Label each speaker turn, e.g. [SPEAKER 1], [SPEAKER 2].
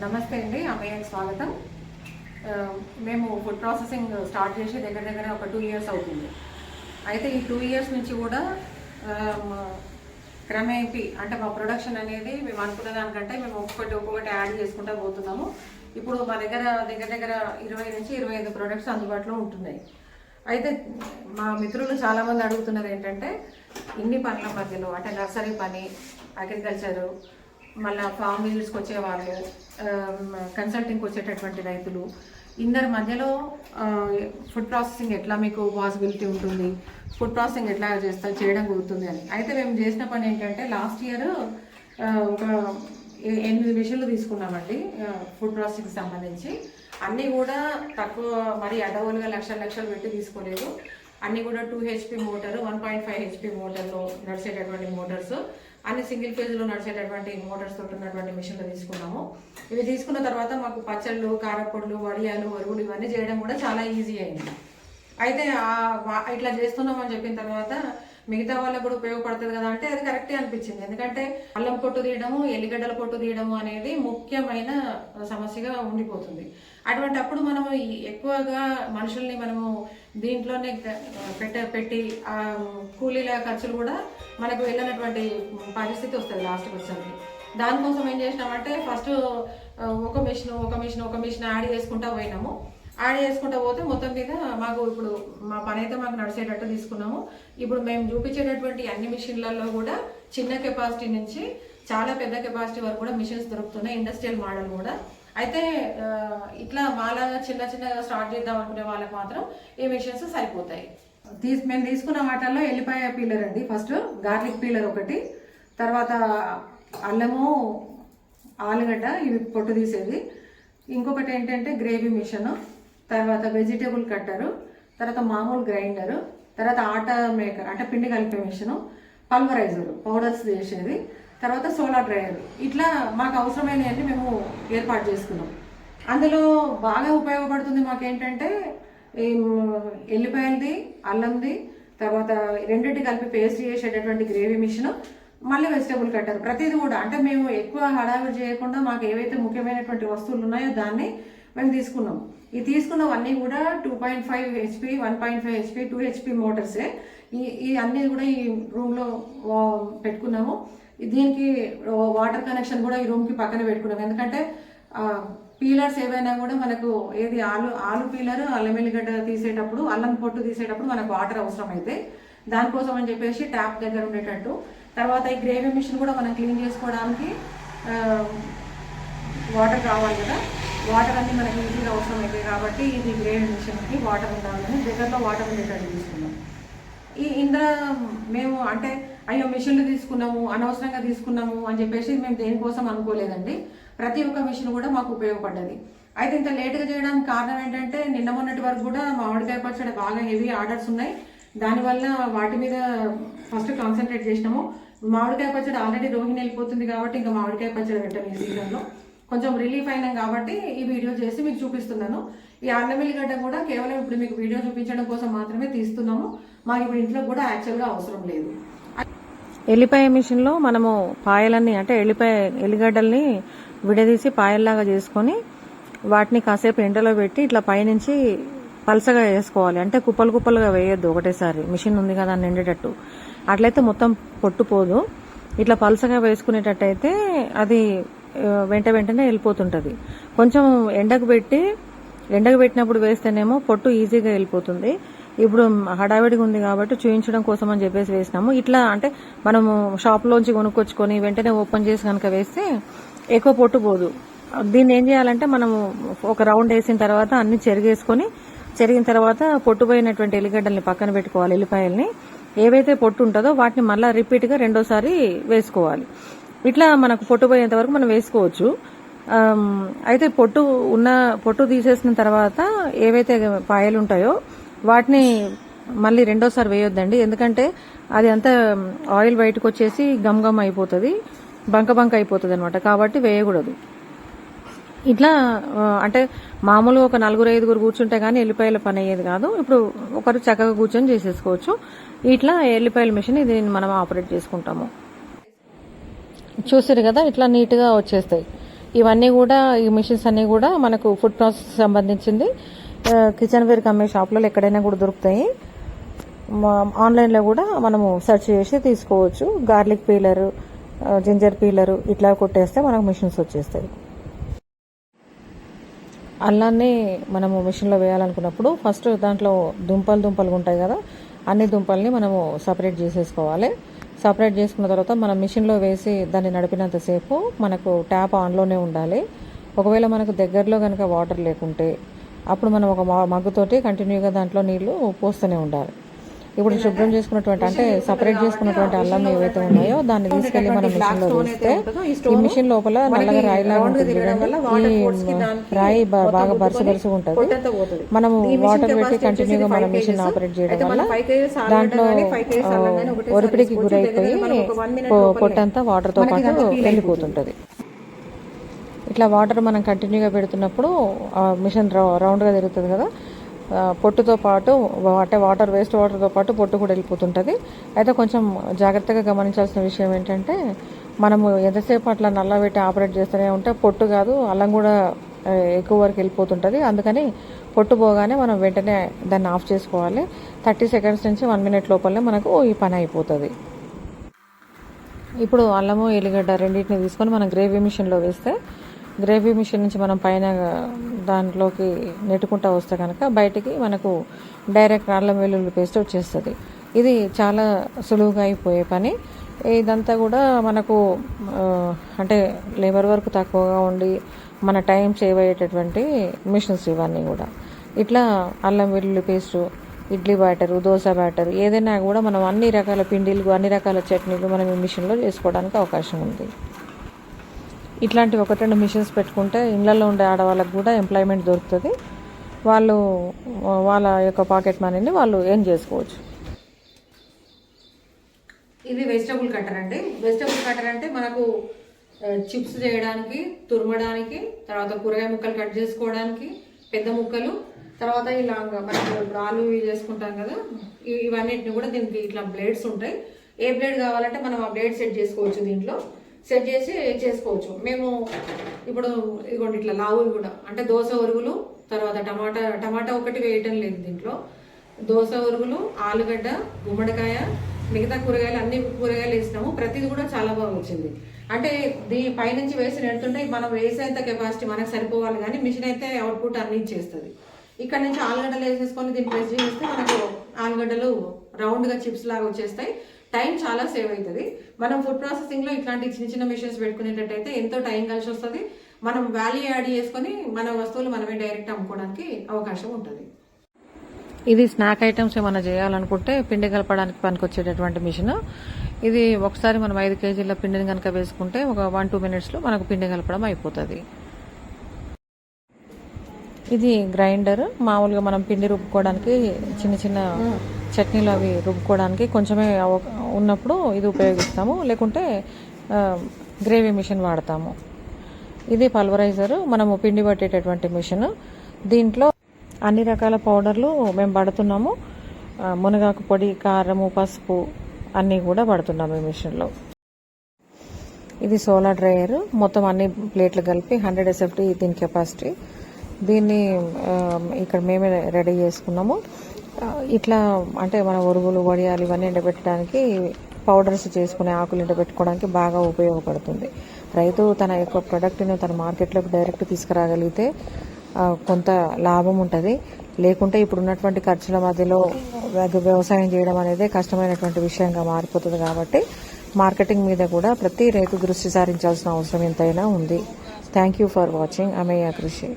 [SPEAKER 1] నమస్తే అండి, అమ్మయ్యకి స్వాగతం. మేము ఫుడ్ ప్రాసెసింగ్ స్టార్ట్ చేసి దగ్గర ఒక 2 ఇయర్స్ అవుతుంది. అయితే ఈ 2 ఇయర్స్ నుంచి కూడా క్రమేపీ అంటే మా ప్రొడక్షన్ అనేది మేము అనుకున్న దానికంటే మేము ఒక్కొక్కటి యాడ్ చేసుకుంటూ పోతున్నాము. ఇప్పుడు మా దగ్గర 20 నుంచి 25 ప్రొడక్ట్స్ అందుబాటులో ఉంటున్నాయి. అయితే మా మిత్రులు చాలామంది అడుగుతున్నది ఏంటంటే, ఇన్ని పనుల మధ్యలో అంటే నర్సరీ పని, అగ్రికల్చరు, మళ్ళీ ఫామ్ విజిట్స్కి వచ్చేవాళ్ళు, కన్సల్టింగ్కి వచ్చేటటువంటి రైతులు, ఇందరి మధ్యలో ఫుడ్ ప్రాసెసింగ్ ఎట్లా మీకు పాసిబిలిటీ ఉంటుంది, ఫుడ్ ప్రాసెసింగ్ ఎట్లా చేయడం కుదురుతుంది అని. అయితే మేము చేసిన పని ఏంటంటే, లాస్ట్ ఇయర్ ఒక 8 మిషన్లు తీసుకున్నామండి ఫుడ్ ప్రాసెసింగ్కి సంబంధించి. అన్నీ కూడా తక్కువ మరి అడవులుగా లక్షలు పెట్టి తీసుకోలేదు. అన్నీ కూడా 2 HP మోటారు, 1.5 HP మోటార్లో నడిచేటటువంటి మోటార్స్, అన్ని సింగిల్ ఫేజ్లో నడిచేటటువంటి మోటార్స్ తోటి ఉన్నటువంటి మిషన్లు తీసుకున్నాము. ఇవి తీసుకున్న తర్వాత మాకు పచ్చళ్ళు, కారపొడులు, వడియాలు, వరుగులు ఇవన్నీ చేయడం కూడా చాలా ఈజీ అయింది. అయితే ఇట్లా చేస్తున్నామని చెప్పిన తర్వాత మిగతా వాళ్ళకు కూడా ఉపయోగపడుతుంది కదా అంటే అది కరెక్టే అనిపించింది. ఎందుకంటే అల్లం పొట్టు తీయడము, ఎల్లిగడ్డల పొట్టు తీయడము అనేది ముఖ్యమైన సమస్యగా ఉండిపోతుంది. అప్పుడు మనము ఎక్కువగా మనుషుల్ని మనము దీంట్లోనే పెట్టి కూలీల ఖర్చులు కూడా మనకు వెళ్ళినటువంటి పరిస్థితి వస్తుంది లాస్ట్కి వచ్చేసరికి. దానికోసం ఏం చేసినామంటే, ఫస్ట్ ఒక మిషన్ యాడ్ చేసుకుంటా పోయినాము. యాడ్ చేసుకుంటూ పోతే మొత్తం మీద మాకు ఇప్పుడు మా పని అయితే మాకు నడిచేటట్టు తీసుకున్నాము. ఇప్పుడు మేము చూపించేటటువంటి అన్ని మిషన్లలో కూడా చిన్న కెపాసిటీ నుంచి చాలా పెద్ద కెపాసిటీ వరకు కూడా మిషన్స్ దొరుకుతున్నాయి, ఇండస్ట్రియల్ మోడల్ కూడా. అయితే ఇట్లా మాలాగా చిన్నగా స్టార్ట్ చేద్దాం అనుకునే వాళ్ళకి మాత్రం ఈ మిషన్స్ సరిపోతాయి. మేము తీసుకున్న వాటిల్లో ఎల్లిపాయ పీలర్ అండి, ఫస్ట్ గార్లిక్ పీలర్ ఒకటి, తర్వాత అల్లము, ఆలుగడ్డ ఇవి పొట్టు తీసేది, ఇంకొకటి ఏంటంటే గ్రేవీ మిషన్, తర్వాత వెజిటేబుల్ కట్టరు, తర్వాత మామూలు గ్రైండరు, తర్వాత ఆటా మేకర్ అంటే పిండి కలిపే మిషను, పల్వరైజరు పౌడర్స్ చేసేది, తర్వాత సోలార్ డ్రైయర్. ఇట్లా మాకు అవసరమైనవన్నీ మేము ఏర్పాటు చేసుకున్నాం. అందులో బాగా ఉపయోగపడుతుంది మాకేంటంటే ఎల్లిపాయలది, అల్లంది, తర్వాత రెండింటి కలిపి పేస్ట్ చేసేటటువంటి గ్రేవీ మిషన్, మళ్ళీ వెజిటేబుల్ కట్టర్. ప్రతిదీ కూడా అంటే మేము ఎక్కువ హడావిడి చేయకుండా మాకు ఏవైతే ముఖ్యమైనటువంటి వస్తువులు ఉన్నాయో దాన్ని మేము తీసుకున్నాం. ఈ తీసుకున్నవన్నీ కూడా 2.5 HP, 1.5 HP, 2 HP మోటార్సే. ఈ అన్నీ కూడా ఈ రూమ్లో పెట్టుకున్నాము. దీనికి వాటర్ కనెక్షన్ కూడా ఈ రూమ్కి పక్కన పెట్టుకున్నాము. ఎందుకంటే పీలర్స్ ఏవైనా కూడా మనకు ఏది ఆలు పీలర్, అల్లం ఎల్లిగడ్డ తీసేటప్పుడు, అల్లం పొట్టు తీసేటప్పుడు మనకు వాటర్ అవసరం అయితే దానికోసం అని చెప్పేసి ట్యాప్ దగ్గర ఉండేటట్టు. తర్వాత ఈ గ్రేవీ మిషన్ కూడా మనం క్లీన్ చేసుకోవడానికి వాటర్ కావాలి కదా, వాటర్ అన్నీ మనకి ఈజీగా అవసరం అవుతాయి కాబట్టి ఇది గ్రేవీ మిషన్కి వాటర్ ఉండాలని దగ్గరలో వాటర్ ఉండేటట్టు తీసుకున్నాం. ఇందులో మేము అంటే అయ్యో మిషన్లు తీసుకున్నాము, అనవసరంగా తీసుకున్నాము అని చెప్పేసి మేము దేనికోసం అనుకోలేదండి. ప్రతి ఒక్క మిషన్ కూడా మాకు ఉపయోగపడ్డది. అయితే ఇంత లేట్గా చేయడానికి కారణం ఏంటంటే, నిన్న మొన్నటి వరకు కూడా మామిడికాయ పచ్చడి బాగా హెవీ ఆర్డర్స్ ఉన్నాయి. దానివల్ల వాటి మీద ఫస్ట్ కాన్సన్ట్రేట్ చేసినాము. మామిడికాయ పచ్చడి ఆల్రెడీ రోహిణి వెళ్ళిపోతుంది కాబట్టి ఇంకా మామిడికాయ పచ్చడి పెట్టాము. ఈ సీజన్లో కొంచెం రిలీఫ్ అయినాం కాబట్టి ఈ వీడియో చేసి మీకు చూపిస్తున్నాను. ఈ అల్లం ఎల్లిగడ్డ కూడా కేవలం ఇప్పుడు మీకు వీడియో చూపించడం కోసం మాత్రమే తీస్తున్నాము. మాకు ఇప్పుడు ఇంట్లో కూడా యాక్చువల్గా అవసరం లేదు.
[SPEAKER 2] ఎల్లిపాయ మిషన్లో మనము పాయలన్నీ అంటే ఎల్లిగడ్డల్ని విడదీసి పాయల్లాగా చేసుకొని వాటిని కాసేపు ఎండలో పెట్టి ఇట్లా పైనుంచి పలసగా వేసుకోవాలి. అంటే కుప్పలుగా వేయొద్దు ఒకటేసారి, మిషన్ ఉంది కదా అని నిండేటట్టు. అట్లయితే మొత్తం పొట్టుపోదు. ఇట్లా పలసగా వేసుకునేటట్టయితే అది వెంటనే వెళ్ళిపోతుంటుంది. కొంచెం ఎండకు పెట్టినప్పుడు వేస్తేనేమో పొట్టు ఈజీగా వెళ్ళిపోతుంది. ఇప్పుడు హడావిడిగా ఉంది కాబట్టి చూపించడం కోసం అని చెప్పేసి వేసినాము. ఇట్లా అంటే మనము షాప్లోంచి కొనుక్కొచ్చుకొని వెంటనే ఓపెన్ చేసి కనుక వేస్తే ఎక్కువ పొట్టు పోదు. దీన్ని ఏం చేయాలంటే మనము ఒక రౌండ్ వేసిన తర్వాత అన్ని చెరిగిన తర్వాత పొట్టుపోయినటువంటి ఎల్లిగడ్డల్ని పక్కన పెట్టుకోవాలి. ఎల్లిపాయల్ని ఏవైతే పొట్టు ఉంటుందో వాటిని మళ్ళీ రిపీట్గా రెండోసారి వేసుకోవాలి. ఇట్లా మనకు పొట్టు పోయేంత వరకు మనం వేసుకోవచ్చు. అయితే పొట్టు తీసేసిన తర్వాత ఏవైతే పాయలు ఉంటాయో వాటిని మళ్ళీ రెండోసారి వేయొద్దండి. ఎందుకంటే అది అంతా ఆయిల్ బయటకు వచ్చేసి గమ్ అయిపోతుంది, బంక అయిపోతుంది అనమాట. కాబట్టి వేయకూడదు. ఇట్లా అంటే మామూలుగా ఒక 4-5 కూర్చుంటే కానీ ఎల్లిపాయల పని అయ్యేది కాదు. ఇప్పుడు ఒకరు చక్కగా కూర్చొని చేసేసుకోవచ్చు. ఇట్లా ఎల్లిపాయల మిషన్ ఇది మనం ఆపరేట్ చేసుకుంటాము. చూసారు కదా, ఇట్లా నీట్గా వచ్చేస్తాయి. ఇవన్నీ కూడా ఈ మిషన్స్ అన్నీ కూడా మనకు ఫుడ్ ప్రాసెస్ సంబంధించింది. కిచెన్ వేర్ అమ్మే షాప్లలో ఎక్కడైనా కూడా దొరుకుతాయి. ఆన్లైన్లో కూడా మనము సెర్చ్ చేసి తీసుకోవచ్చు. గార్లిక్ పీలరు, జింజర్ పీలరు ఇట్లా కొట్టేస్తే మనకు మిషన్స్ వచ్చేస్తాయి. అల్లాన్ని మనము మిషన్లో వేయాలనుకున్నప్పుడు ఫస్ట్ దాంట్లో దుంపలు ఉంటాయి కదా, అన్ని దుంపల్ని మనము సపరేట్ చేసేసుకోవాలి. సపరేట్ చేసుకున్న తర్వాత మనం మిషన్లో వేసి దాన్ని నడిపినంతసేపు మనకు ట్యాప్ ఆన్లోనే ఉండాలి. ఒకవేళ మనకు దగ్గరలో కనుక వాటర్ లేకుంటే అప్పుడు మనం ఒక మగ్గుతోటి కంటిన్యూగా దాంట్లో నీళ్లు పోస్తూనే ఉండాలి. ఇప్పుడు శుభ్రం చేసుకున్నటువంటి అంటే సపరేట్ చేసుకున్నటువంటి అల్లం ఏవైతే ఉన్నాయో దాన్ని తీసుకెళ్లి మనం మిషన్ లో వేస్తే ఈ మిషన్ లోపల నల్లగా రాయిలాగా ఉంటుంది చూడండి. ఈ రాయి బాగా బరుసు ఉంటుంది. మనం వాటర్ పెట్టి కంటిన్యూగా మనం మిషన్ ఆపరేట్ చేయడం వల్ల దాంట్లో ఒరిపిడికి గురైపోయి పొట్టంతా వాటర్ తో పాటు వెళ్ళిపోతుంటది. ఇట్లా వాటర్ మనం కంటిన్యూగా పెడుతున్నప్పుడు మిషన్ రౌండ్గా తిరుగుతుంది కదా, పొట్టుతో పాటు అంటే వేస్ట్ వాటర్తో పాటు పొట్టు కూడా వెళ్ళిపోతుంటుంది. అయితే కొంచెం జాగ్రత్తగా గమనించాల్సిన విషయం ఏంటంటే మనము ఎంతసేపు అట్లా నల్లబెట్టి ఆపరేట్ చేస్తూనే ఉంటే పొట్టు కాదు అల్లం కూడా ఎక్కువ వరకు వెళ్ళిపోతుంటుంది. అందుకని పొట్టు పోగానే మనం వెంటనే దాన్ని ఆఫ్ చేసుకోవాలి. 30 సెకండ్స్ నుంచి 1 మినిట్ లోపలనే మనకు ఈ పని అయిపోతుంది. ఇప్పుడు అల్లము ఎల్లిగడ్డ రెండింటిని తీసుకొని మనం గ్రేవీ మిషన్లో వేస్తే గ్రేవీ మిషన్ నుంచి మనం పైన దాంట్లోకి నెట్టుకుంటూ వస్తే కనుక బయటికి మనకు డైరెక్ట్ అల్లం వెల్లుల్లి పేస్ట్ వచ్చేస్తుంది. ఇది చాలా సులువుగా అయిపోయే పని. ఇదంతా కూడా మనకు అంటే లేబర్ వర్క్ తక్కువగా ఉండి మన టైం సేవ్ అయ్యేటటువంటి మిషన్స్ ఇవన్నీ కూడా. ఇట్లా అల్లం వెల్లుల్లి paste, idli batter, dosa batter ఏదైనా కూడా మనం అన్ని రకాల పిండిలు అన్ని రకాల చట్నీలు మనం ఈ మిషన్లో చేసుకోవడానికి అవకాశం ఉంది. ఇట్లాంటి 1-2 మిషన్స్ పెట్టుకుంటే ఇళ్లలో ఉండే ఆడవాళ్ళకు కూడా ఎంప్లాయ్మెంట్ దొరుకుతుంది. వాళ్ళు వాళ్ళ యొక్క పాకెట్ మనీని వాళ్ళు ఏం చేసుకోవచ్చు.
[SPEAKER 1] ఇది వెజిటబుల్ కట్టర్ అండి. వెజిటబుల్ కట్టర్ అంటే మనకు చిప్స్ చేయడానికి, తురమడానికి, తర్వాత కూరగాయ ముక్కలు కట్ చేసుకోవడానికి, పెద్ద ముక్కలు, తర్వాత ఇలా మనకు ఆలు చేసుకుంటాం కదా, ఇవన్నిటిని కూడా దీనికి ఇట్లా బ్లేడ్స్ ఉంటాయి. ఏ బ్లేడ్ కావాలంటే మనం ఆ బ్లేడ్ సెట్ చేసుకోవచ్చు. దీంట్లో సెట్ చేసి చేసుకోవచ్చు. మేము ఇప్పుడు ఇదిగోండి ఇట్లా లావులు కూడా అంటే దోశ ఒరుగులు, తర్వాత టమాటా ఒకటి వేయటం లేదు దీంట్లో. దోశ ఒరుగులు, ఆలుగడ్డ, గుమ్మడికాయ, మిగతా కూరగాయలు అన్ని కూరగాయలు వేసినాము. ప్రతిది కూడా చాలా బాగా వచ్చింది. అంటే దీని పైనుంచి వేసి నెడుతుంటే మనం వేసేంత కెపాసిటీ మనకు సరిపోవాలి, కానీ మిషన్ అయితే అవుట్పుట్ అన్ని ఇచ్చేస్తుంది. ఇక్కడ నుంచి ఆలుగడ్డలు వేసేసుకొని దీన్ని ప్రెస్ చేస్తే మనకు ఆలుగడ్డలు రౌండ్గా చిప్స్ లాగా వచ్చేస్తాయి. టైం చాలా సేవ్ అవుతుంది. మనం ఫుడ్ ప్రాసెసింగ్లో ఇట్లాంటి చిన్న మిషన్స్ పెట్టుకునేటట్టయితే ఎంతో టైం కలిసి వస్తుంది. మనం వాల్యూ యాడ్ చేసుకొని మన వస్తువులు మనమే డైరెక్ట్ అమ్ముకోవడానికి అవకాశం ఉంటుంది.
[SPEAKER 2] ఇది స్నాక్ ఐటమ్స్ ఏమైనా చేయాలనుకుంటే పిండి కలపడానికి పనికొచ్చేటటువంటి మిషన్. ఇది ఒకసారి మనం 5 కేజీల పిండిని కనుక వేసుకుంటే ఒక 1-2 మినిట్స్లో మనకు పిండి కలపడం అయిపోతుంది. ఇది గ్రైండర్. మామూలుగా మనం పిండి రుబ్బుకోవడానికి చిన్న చట్నీలు అవి రుబ్బుకోవడానికి కొంచెమే ఉన్నప్పుడు ఇది ఉపయోగిస్తాము, లేకుంటే గ్రేవీ మిషన్ వాడతాము. ఇది పల్వరైజర్, మనము పిండి పట్టేటటువంటి మిషన్. దీంట్లో అన్ని రకాల పౌడర్లు మేము పడుతున్నాము. మునగాకు పొడి, కారము, పసుపు అన్నీ కూడా పడుతున్నాము ఈ మిషన్లో. ఇది సోలార్ డ్రైయర్. మొత్తం అన్ని ప్లేట్లు కలిపి 100 SFT దీని కెపాసిటీ. దీన్ని ఇక్కడ మేమే రెడీ చేసుకున్నాము. ఇట్లా అంటే మన ఒరుగులు, వడియాలు ఇవన్నీ ఎండబెట్టడానికి, పౌడర్స్ చేసుకునే ఆకులు ఎండబెట్టుకోవడానికి బాగా ఉపయోగపడుతుంది. రైతు తన యొక్క ప్రొడక్ట్ని తన మార్కెట్లోకి డైరెక్ట్ తీసుకురాగలిగితే కొంత లాభం ఉంటుంది. లేకుంటే ఇప్పుడు ఉన్నటువంటి ఖర్చుల మధ్యలో వ్యవసాయం చేయడం అనేది కష్టమైనటువంటి విషయంగా మారిపోతుంది. కాబట్టి మార్కెటింగ్ మీద కూడా ప్రతి రైతు దృష్టి సారించాల్సిన అవసరం ఎంతైనా ఉంది. థ్యాంక్ యూ ఫర్ వాచింగ్ అమేయ కృషి.